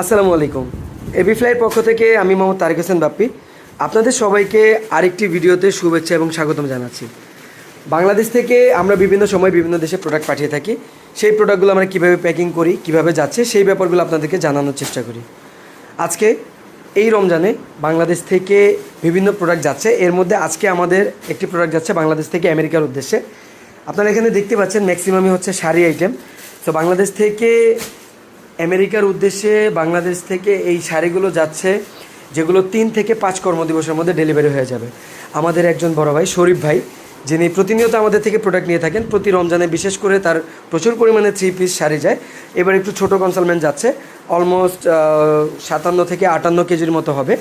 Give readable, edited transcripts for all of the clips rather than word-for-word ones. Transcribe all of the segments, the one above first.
আসসালামু আলাইকুম। এবি ফ্লাইয়ের পক্ষ থেকে আমি মোহাম্মদ তারিক হোসেন বাপ্পি আপনাদের সবাইকে আরেকটি ভিডিওতে শুভেচ্ছা এবং স্বাগতম জানাচ্ছি। বাংলাদেশ থেকে আমরা বিভিন্ন সময় বিভিন্ন দেশে প্রোডাক্ট পাঠিয়ে থাকি। সেই প্রোডাক্টগুলো আমরা কীভাবে প্যাকিং করি, কীভাবে যাচ্ছে, সেই ব্যাপারগুলো আপনাদেরকে জানানোর চেষ্টা করি। আজকে এই রমজানে বাংলাদেশ থেকে বিভিন্ন প্রোডাক্ট যাচ্ছে। এর মধ্যে আজকে আমাদের একটি প্রোডাক্ট যাচ্ছে বাংলাদেশ থেকে আমেরিকার উদ্দেশ্যে। আপনারা এখানে দেখতে পাচ্ছেন ম্যাক্সিমামই হচ্ছে শাড়ি আইটেম। তো বাংলাদেশ থেকে আমেরিকার উদ্দেশ্যে বাংলাদেশ থেকে এই শাড়িগুলো যাচ্ছে, যেগুলো 3 থেকে 5 কর্মদিবসের মধ্যে ডেলিভারি হয়ে যাবে। আমাদের একজন বড় ভাই শরীফ ভাই, যিনি প্রতিনিয়ত আমাদের থেকে প্রোডাক্ট নিয়ে থাকেন, প্রতি রমজানে বিশেষ করে তার প্রচুর পরিমাণে 3 পিস শাড়ি যায়। এবার একটু ছোটো কনসালমেন্ট যাচ্ছে, অলমোস্ট 57 থেকে 58 কেজির মতো হবে।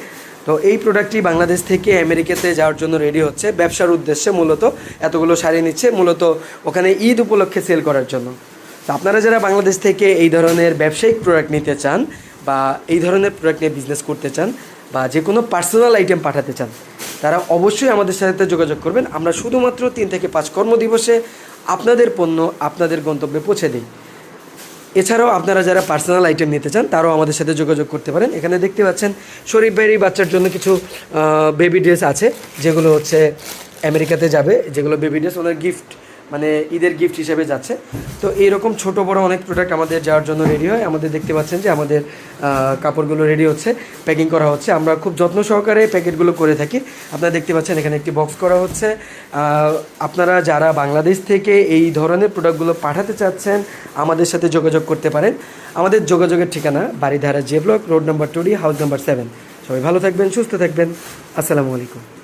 তো এই প্রোডাক্টটি বাংলাদেশ থেকে আমেরিকাতে যাওয়ার জন্য রেডি হচ্ছে, ব্যবসার উদ্দেশ্যে মূলত এতগুলো শাড়ি নিচ্ছে, মূলত ওখানে ঈদ উপলক্ষে সেল করার জন্য। তো আপনারা যারা বাংলাদেশ থেকে এই ধরনের ব্যবসায়িক প্রোডাক্ট নিতে চান বা এই ধরনের প্রোডাক্ট নিয়ে বিজনেস করতে চান বা যে কোনো পার্সোনাল আইটেম পাঠাতে চান, তারা অবশ্যই আমাদের সাথে যোগাযোগ করবেন। আমরা শুধুমাত্র 3 থেকে 5 কর্মদিবসে আপনাদের পণ্য আপনাদের গন্তব্যে পৌঁছে দিই। এছাড়াও আপনারা যারা পার্সোনাল আইটেম নিতে চান তারাও আমাদের সাথে যোগাযোগ করতে পারেন। এখানে দেখতে পাচ্ছেন শরীফ ভাইয়ের বাচ্চার জন্য কিছু বেবি ড্রেস আছে, যেগুলো হচ্ছে আমেরিকাতে যাবে, যেগুলো বেবি ড্রেস ওনার গিফট, মানে ঈদের গিফট হিসেবে যাচ্ছে। তো এইরকম ছোট বড় অনেক প্রোডাক্ট আমাদের যাওয়ার জন্য রেডি হয়। আমাদের দেখতে পাচ্ছেন যে আমাদের কাপড়গুলো রেডি হচ্ছে, প্যাকিং করা হচ্ছে। আমরা খুব যত্ন সহকারে প্যাকেটগুলো করে থাকি। আপনারা দেখতে পাচ্ছেন এখানে একটি বক্স করা হচ্ছে। আপনারা যারা বাংলাদেশ থেকে এই ধরনের প্রোডাক্টগুলো পাঠাতে চাচ্ছেন আমাদের সাথে যোগাযোগ করতে পারেন। আমাদের যোগাযোগের ঠিকানা Baridhara J block, road number 2D, house number 7। সবাই ভালো থাকবেন, সুস্থ থাকবেন। আসসালামু আলাইকুম।